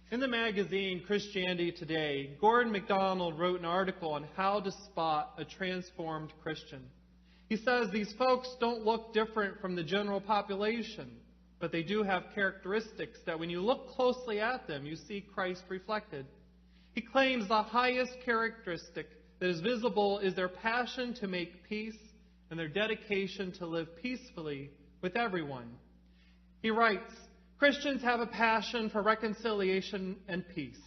In the magazine Christianity Today, Gordon MacDonald wrote an article on how to spot a transformed Christian. He says these folks don't look different from the general population, but they do have characteristics that when you look closely at them, you see Christ reflected. He claims the highest characteristic that is visible is their passion to make peace and their dedication to live peacefully with everyone. He writes, Christians have a passion for reconciliation and peace.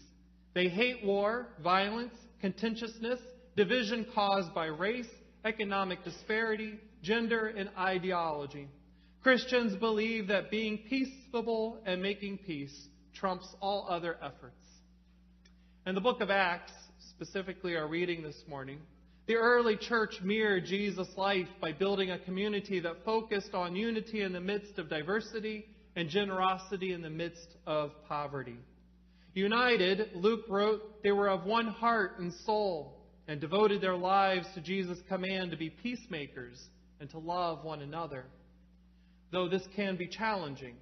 They hate war, violence, contentiousness, division caused by race, economic disparity, gender, and ideology. Christians believe that being peaceable and making peace trumps all other efforts. In the book of Acts, specifically our reading this morning, the early church mirrored Jesus' life by building a community that focused on unity in the midst of diversity and generosity in the midst of poverty. United, Luke wrote, they were of one heart and soul and devoted their lives to Jesus' command to be peacemakers and to love one another. Though this can be challenging,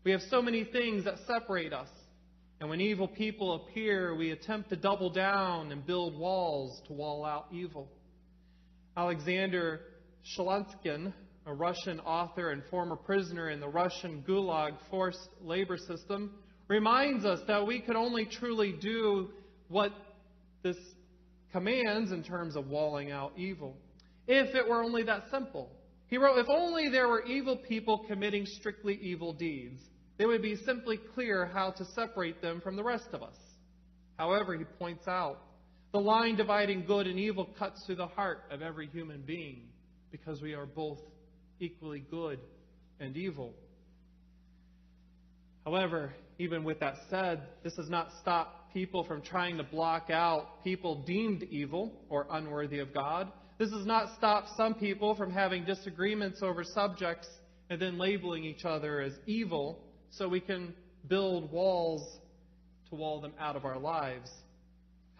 we have so many things that separate us, and when evil people appear, we attempt to double down and build walls to wall out evil. Alexander Chalfonte, a Russian author and former prisoner in the Russian Gulag forced labor system, reminds us that we could only truly do what this commands in terms of walling out evil if it were only that simple. He wrote, if only there were evil people committing strictly evil deeds, it would be simply clear how to separate them from the rest of us. However, he points out, the line dividing good and evil cuts through the heart of every human being because we are both equally good and evil. However, even with that said, this does not stop people from trying to block out people deemed evil or unworthy of God. This does not stop some people from having disagreements over subjects and then labeling each other as evil so we can build walls to wall them out of our lives.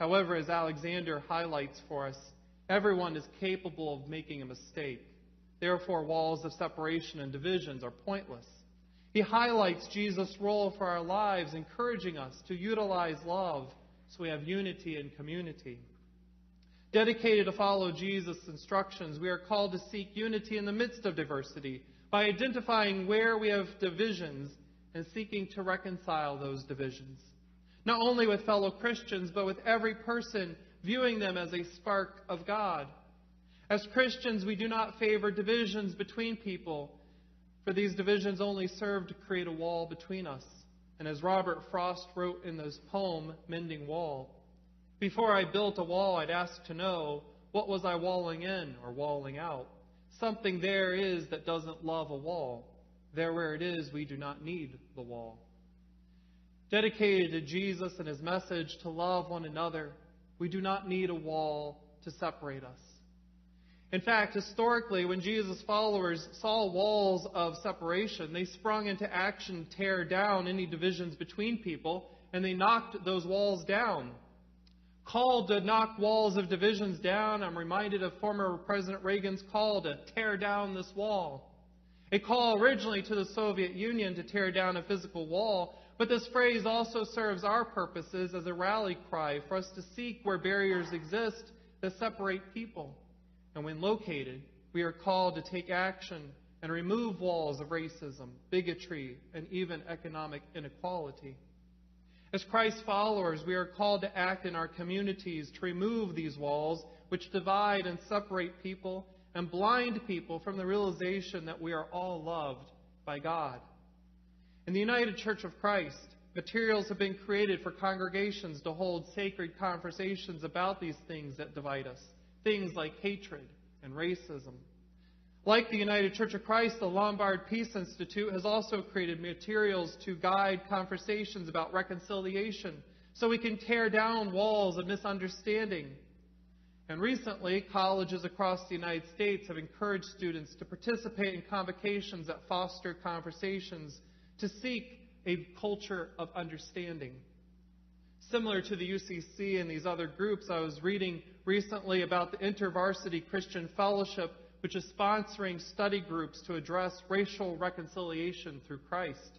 However, as Alexander highlights for us, everyone is capable of making a mistake. Therefore, walls of separation and divisions are pointless. He highlights Jesus' role for our lives, encouraging us to utilize love so we have unity and community. Dedicated to follow Jesus' instructions, we are called to seek unity in the midst of diversity by identifying where we have divisions and seeking to reconcile those divisions. Not only with fellow Christians, but with every person, viewing them as a spark of God. As Christians, we do not favor divisions between people, for these divisions only serve to create a wall between us. And as Robert Frost wrote in his poem, Mending Wall, before I built a wall, I'd ask to know, what was I walling in or walling out? Something there is that doesn't love a wall. There where it is, we do not need the wall. Dedicated to Jesus and his message to love one another, we do not need a wall to separate us. In fact, historically, when Jesus' followers saw walls of separation, they sprung into action to tear down any divisions between people, and they knocked those walls down. Called to knock walls of divisions down, I'm reminded of former President Reagan's call to tear down this wall. A call originally to the Soviet Union to tear down a physical wall, but this phrase also serves our purposes as a rally cry for us to seek where barriers exist that separate people. And when located, we are called to take action and remove walls of racism, bigotry, and even economic inequality. As Christ's followers, we are called to act in our communities to remove these walls which divide and separate people and blind people from the realization that we are all loved by God. In the United Church of Christ, materials have been created for congregations to hold sacred conversations about these things that divide us. Things like hatred and racism. Like the United Church of Christ, the Lombard Peace Institute has also created materials to guide conversations about reconciliation so we can tear down walls of misunderstanding. And recently, colleges across the United States have encouraged students to participate in convocations that foster conversations to seek a culture of understanding. Similar to the UCC and these other groups, I was reading recently about the InterVarsity Christian Fellowship, which is sponsoring study groups to address racial reconciliation through Christ.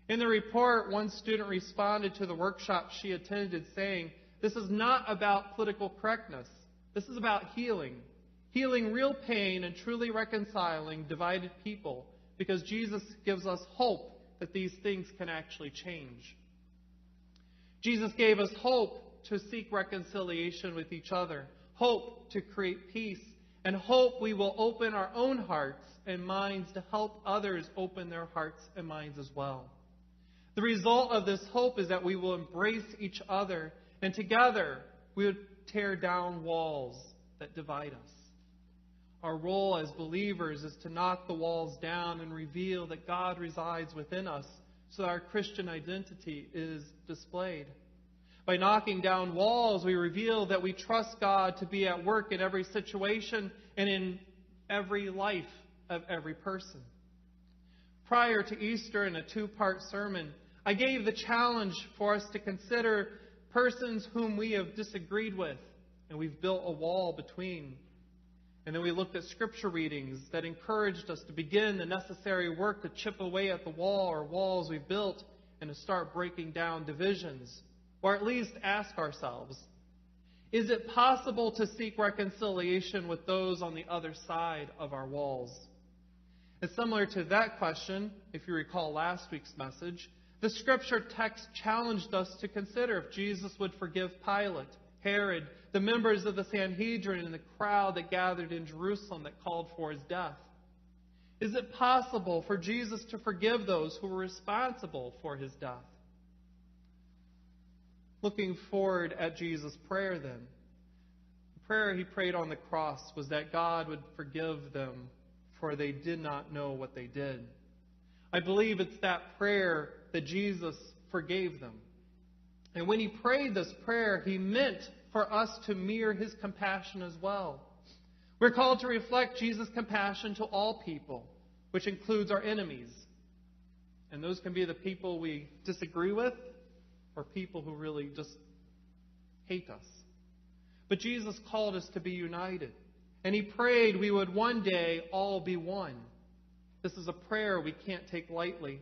In the report, one student responded to the workshop she attended saying, "This is not about political correctness. This is about healing. Healing real pain and truly reconciling divided people, because Jesus gives us hope that these things can actually change." Jesus gave us hope to seek reconciliation with each other, hope to create peace, and hope we will open our own hearts and minds to help others open their hearts and minds as well. The result of this hope is that we will embrace each other, and together we would tear down walls that divide us. Our role as believers is to knock the walls down and reveal that God resides within us so that our Christian identity is displayed. By knocking down walls, we reveal that we trust God to be at work in every situation and in every life of every person. Prior to Easter, in a two-part sermon, I gave the challenge for us to consider persons whom we have disagreed with and we've built a wall between. And then we looked at scripture readings that encouraged us to begin the necessary work to chip away at the wall or walls we've built and to start breaking down divisions, or at least ask ourselves, is it possible to seek reconciliation with those on the other side of our walls? And similar to that question, if you recall last week's message, the scripture text challenged us to consider if Jesus would forgive Pilate, Herod, the members of the Sanhedrin, and the crowd that gathered in Jerusalem that called for his death. Is it possible for Jesus to forgive those who were responsible for his death? Looking forward at Jesus' prayer then, the prayer he prayed on the cross was that God would forgive them, for they did not know what they did. I believe it's that prayer that Jesus forgave them. And when he prayed this prayer, he meant for us to mirror his compassion as well. We're called to reflect Jesus' compassion to all people, which includes our enemies. And those can be the people we disagree with or people who really just hate us. But Jesus called us to be united. And he prayed we would one day all be one. This is a prayer we can't take lightly.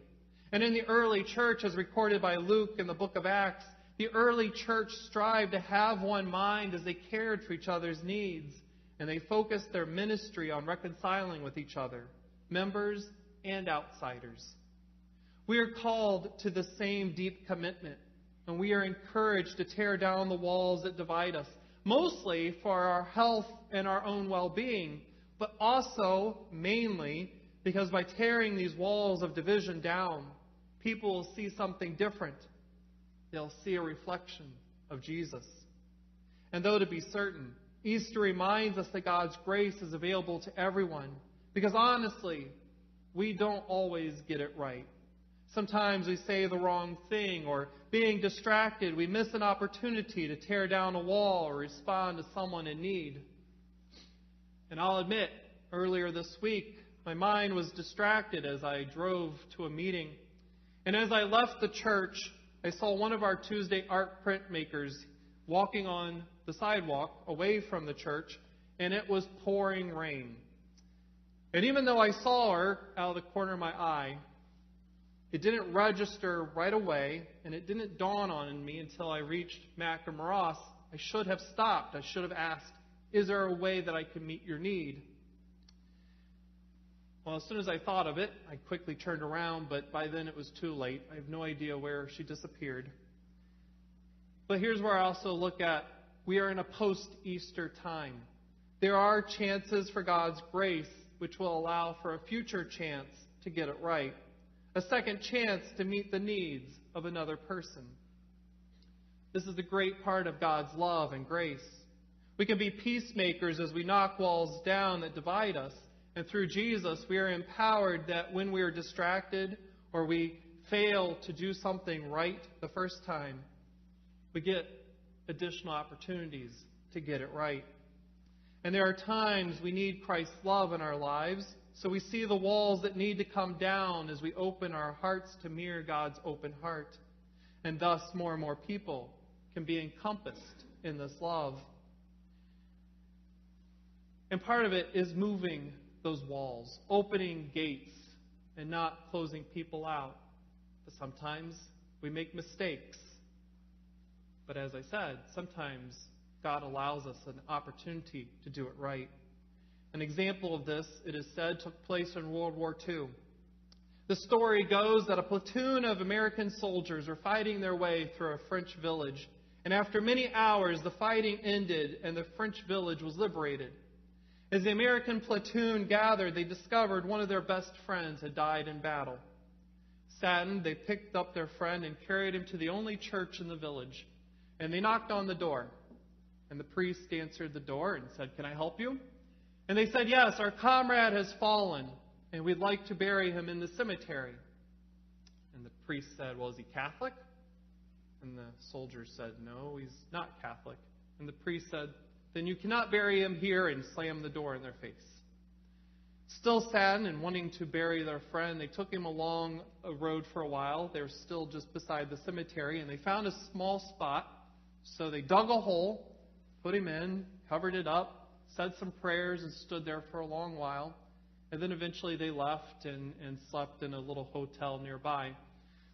And in the early church, as recorded by Luke in the book of Acts, the early church strived to have one mind as they cared for each other's needs. And they focused their ministry on reconciling with each other, members and outsiders. We are called to the same deep commitment. And we are encouraged to tear down the walls that divide us, mostly for our health and our own well-being, but also, mainly, because by tearing these walls of division down, people will see something different. They'll see a reflection of Jesus. And though to be certain, Easter reminds us that God's grace is available to everyone, because honestly, we don't always get it right. Sometimes we say the wrong thing, or being distracted, we miss an opportunity to tear down a wall or respond to someone in need. And I'll admit, earlier this week, my mind was distracted as I drove to a meeting. And as I left the church, I saw one of our Tuesday art printmakers walking on the sidewalk away from the church, and it was pouring rain. And even though I saw her out of the corner of my eye, it didn't register right away, and it didn't dawn on me until I reached Mac and Ross. I should have stopped. I should have asked, is there a way that I can meet your need? Well, as soon as I thought of it, I quickly turned around, but by then it was too late. I have no idea where she disappeared. But here's where I also look at, we are in a post-Easter time. There are chances for God's grace, which will allow for a future chance to get it right. A second chance to meet the needs of another person. This is the great part of God's love and grace. We can be peacemakers as we knock walls down that divide us. And through Jesus, we are empowered that when we are distracted or we fail to do something right the first time, we get additional opportunities to get it right. And there are times we need Christ's love in our lives, so we see the walls that need to come down as we open our hearts to mirror God's open heart. And thus, more and more people can be encompassed in this love. And part of it is moving those walls, opening gates, and not closing people out. Sometimes we make mistakes. But as I said, sometimes God allows us an opportunity to do it right. An example of this, it is said, took place in World War II. The story goes that a platoon of American soldiers were fighting their way through a French village. And after many hours, the fighting ended and the French village was liberated. As the American platoon gathered, they discovered one of their best friends had died in battle. Saddened, they picked up their friend and carried him to the only church in the village. And they knocked on the door. And the priest answered the door and said, "Can I help you?" And they said, "Yes, our comrade has fallen, and we'd like to bury him in the cemetery." And the priest said, "Well, is he Catholic?" And the soldier said, "No, he's not Catholic." And the priest said, "Then you cannot bury him here," and slammed the door in their face. Still saddened and wanting to bury their friend, they took him along a road for a while. They were still just beside the cemetery, and they found a small spot. So they dug a hole, put him in, covered it up, said some prayers, and stood there for a long while. And then eventually they left and slept in a little hotel nearby.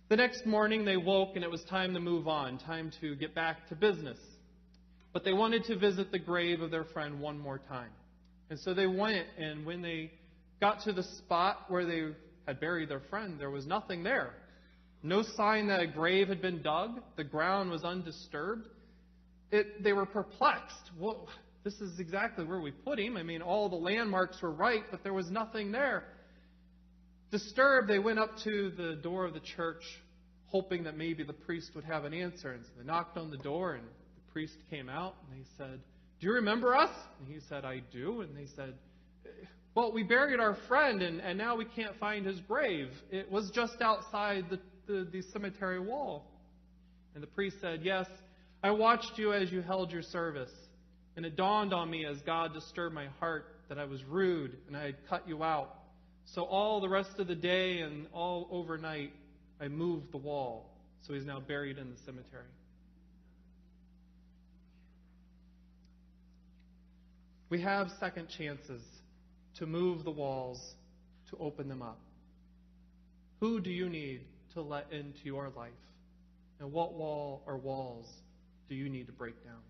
The next morning they woke, and it was time to move on, time to get back to business. But they wanted to visit the grave of their friend one more time. And so they went, and when they got to the spot where they had buried their friend, there was nothing there. No sign that a grave had been dug. The ground was undisturbed. They were perplexed. Well, this is exactly where we put him. I mean, all the landmarks were right, but there was nothing there. Disturbed, they went up to the door of the church, hoping that maybe the priest would have an answer. And so they knocked on the door, and the priest came out, and they said, "Do you remember us?" And he said, "I do." And they said, "Well, we buried our friend, and now we can't find his grave. It was just outside the cemetery wall." And the priest said, "Yes, I watched you as you held your service, and it dawned on me as God disturbed my heart that I was rude and I had cut you out. So all the rest of the day and all overnight, I moved the wall." So he's now buried in the cemetery. We have second chances to move the walls, to open them up. Who do you need to let into your life? And what wall or walls do you need to break down?